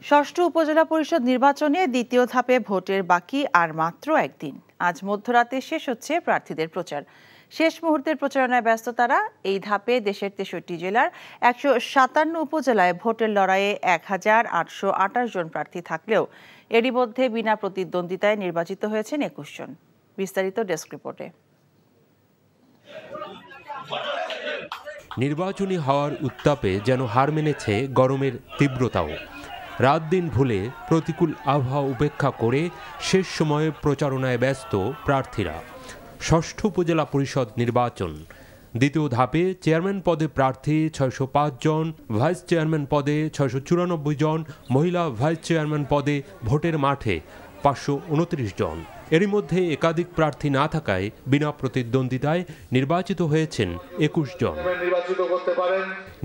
ষষ্ঠ উপজেলা পরিষদ নির্বাচনে দ্বিতীয় ধাপে ভোটের বাকি আর মাত্র একদিন। আজ মধ্যরাতে শেষ হচ্ছে প্রার্থীদের প্রচার। শেষ মুহূর্তের প্রচারণায় ব্যস্ত তারা। এই ধাপে দেশের 63 জেলার 157 উপজেলায় ভোটের লড়াইয়ে 1828 জন প্রার্থী থাকলেও এরই মধ্যে বিনা প্রতিদ্বন্দ্বিতায় নির্বাচিত হয়েছেন 21 জন। বিস্তারিত ডেস্ক রিপোর্টে। নির্বাচনী হওয়ার উত্তাপে যেন হার মেনেছে গরমের তীব্রতাও। রাত দিন ভুলে প্রতিকূল আবহাওয়া উপেক্ষা করে শেষ সময়ে প্রচারণায় ব্যস্ত প্রার্থীরা। ষষ্ঠ উপজেলা পরিষদ নির্বাচন দ্বিতীয় ধাপে চেয়ারম্যান পদে প্রার্থী 605 জন, ভাইস চেয়ারম্যান পদে 694 জন, মহিলা ভাইস চেয়ারম্যান পদে ভোটের মাঠে 529 জন। এরই মধ্যে একাধিক প্রার্থী না থাকায় বিনা প্রতিদ্বন্দ্বিতায় নির্বাচিত হয়েছেন 21 জন।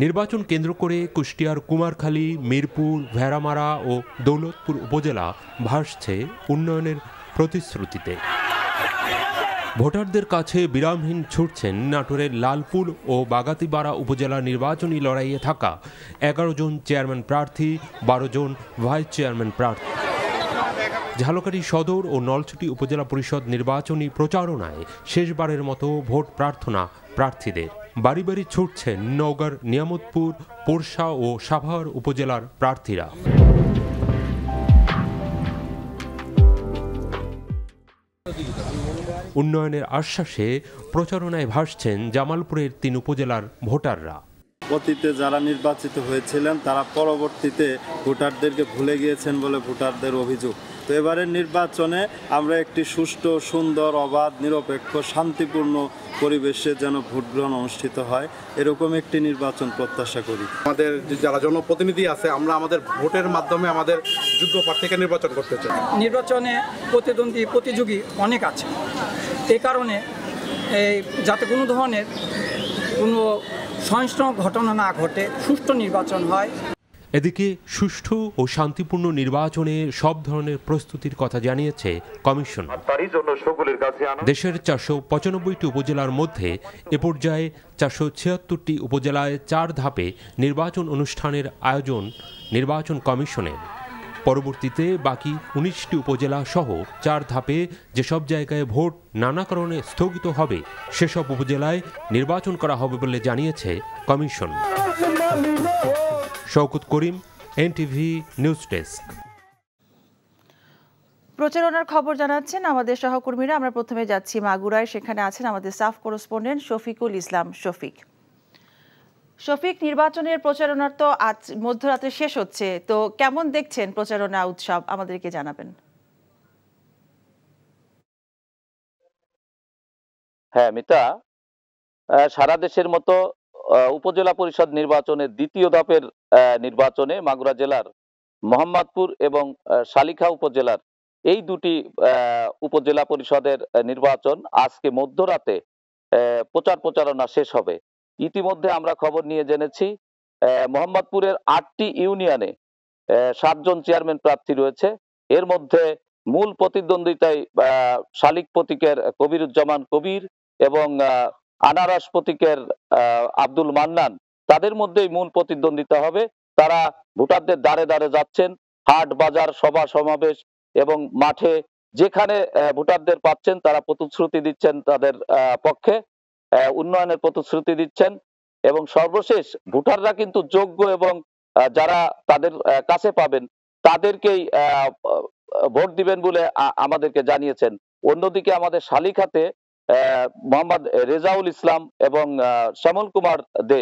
নির্বাচন কেন্দ্র করে কুষ্টিয়ার কুমারখালী, মিরপুর, ভেড়ামারা ও দৌলতপুর উপজেলা ভাসছে উন্নয়নের প্রতিশ্রুতিতে। ভোটারদের কাছে বিরামহীন ছুটছেন নাটোরের লালপুর ও বাগাতিপাড়া উপজেলা নির্বাচনী লড়াইয়ে থাকা 11 জন চেয়ারম্যান প্রার্থী, 12 জন ভাইস চেয়ারম্যান প্রার্থী। ঝালকাঠি সদর ও নলছুটি উপজেলা পরিষদ নির্বাচনী প্রচারণায় শেষবারের মতো ভোট প্রার্থনা প্রার্থীদের। বাড়ি বাড়ি ছুটছেন নওগাঁর নিয়ামতপুর, পোরশা ও সাভার উপজেলার প্রার্থীরা। উন্নয়নের আশ্বাসে প্রচারণায় ভাসছেন জামালপুরের 3 উপজেলার ভোটাররা। অতীতে যারা নির্বাচিত হয়েছিলেন তারা পরবর্তীতে ভোটারদেরকে ভুলে গিয়েছেন বলে ভোটারদের অভিযোগ। তো এবারের নির্বাচনে আমরা একটি সুষ্ঠু, সুন্দর, অবাধ, নিরপেক্ষ, শান্তিপূর্ণ পরিবেশে যেন ভোট গ্রহণ অনুষ্ঠিত হয়, এরকম একটি নির্বাচন প্রত্যাশা করি। আমাদের যারা জনপ্রতিনিধি আছে, আমরা আমাদের ভোটের মাধ্যমে আমাদের যোগ্য প্রার্থীকে নির্বাচন করতে চাই। নির্বাচনে প্রতিযোগী অনেক আছে, এই কারণে যাতে কোনো ধরনের কোনো সহিংস ঘটনা না ঘটে, সুষ্ঠু নির্বাচন হয়। এদিকে সুষ্ঠু ও শান্তিপূর্ণ নির্বাচনে সব ধরনের প্রস্তুতির কথা জানিয়েছে কমিশন। দেশের 495টি উপজেলার মধ্যে এ পর্যায়ে 476টি উপজেলায় 4 ধাপে নির্বাচন অনুষ্ঠানের আয়োজন নির্বাচন কমিশনের। পরবর্তীতে বাকি 19টি উপজেলা সহ 4 ধাপে যেসব জায়গায় ভোট নানা কারণে স্থগিত হবে সেসব উপজেলায় নির্বাচন করা হবে বলে জানিয়েছে কমিশন। শওকত করিম, এনটিভি নিউজ ডেস্ক। প্রচারণার খবর জানাচ্ছেন আমাদের সহকর্মীরা। আমরা প্রথমে যাচ্ছি মাগুরায়, সেখানে আছেন আমাদের সাফ করেসপন্ডেন্ট শফিকুল ইসলাম। শফিক, নির্বাচনের প্রচারণার তো আজ মধ্যরাতে শেষ হচ্ছে, তো কেমন দেখছেন প্রচারণা উৎসব, আমাদেরকে জানাবেন। হ্যাঁ মিতা, সারা দেশের মতো উপজেলা পরিষদ নির্বাচনের দ্বিতীয় ধাপের নির্বাচনে মাগুরা জেলার মোহাম্মদপুর এবং শালিখা উপজেলার এই দুটি উপজেলা পরিষদের নির্বাচন আজকে মধ্যরাতে প্রচারণা শেষ হবে। ইতিমধ্যে আমরা খবর নিয়ে জেনেছি মোহাম্মদপুরের 8টি ইউনিয়নে 7 জন চেয়ারম্যান প্রার্থী রয়েছে। এর মধ্যে মূল প্রতিদ্বন্দ্বিতায় শালিক প্রতীকের কবিরুজ্জামান কবির এবং আনারস প্রতীকের আব্দুল মান্নান, তাদের মধ্যেই মূল প্রতিদ্বন্দ্বিতা হবে। তারা ভোটারদের দ্বারে দ্বারে যাচ্ছেন, হাট বাজার, সভা সমাবেশ এবং মাঠে যেখানে ভোটারদের পাচ্ছেন তারা প্রতিশ্রুতি দিচ্ছেন তাদের পক্ষে, উন্নয়নের প্রতিশ্রুতি দিচ্ছেন। এবং সর্বশেষ ভোটাররা কিন্তু যোগ্য এবং যারা তাদের কাছে পাবেন তাদেরকেই ভোট দিবেন বলে আমাদেরকে জানিয়েছেন। অন্যদিকে আমাদের শালিখাতে মোহাম্মদ রেজাউল ইসলাম এবং শ্যামল কুমার দে,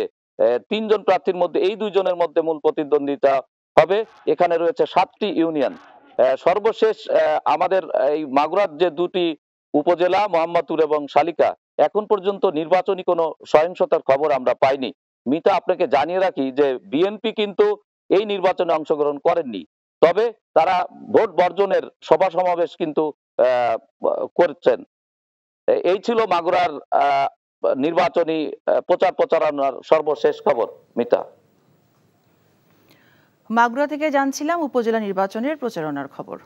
3 জন প্রার্থীর মধ্যে এই 2 জনের মধ্যে মূল প্রতিদ্বন্দ্বিতা হবে। এখানে রয়েছে 7টি ইউনিয়ন। সর্বশেষ আমাদের এই মাগুরার যে 2টি উপজেলা মোহাম্মদপুর এবং শালিকা, এখন পর্যন্ত নির্বাচনী কোনো সহিংসতার খবর আমরা পাইনি। মিতা, আপনাকে জানিয়ে রাখি যে বিএনপি কিন্তু এই নির্বাচনে অংশগ্রহণ করেননি, তবে তারা ভোট বর্জনের সভা সমাবেশ কিন্তু করছেন। এই ছিল মাগুরার নির্বাচনী প্রচারণার সর্বশেষ খবর। মিতা, মাগুরা থেকে জানছিলাম উপজেলা নির্বাচনের প্রচারণার খবর।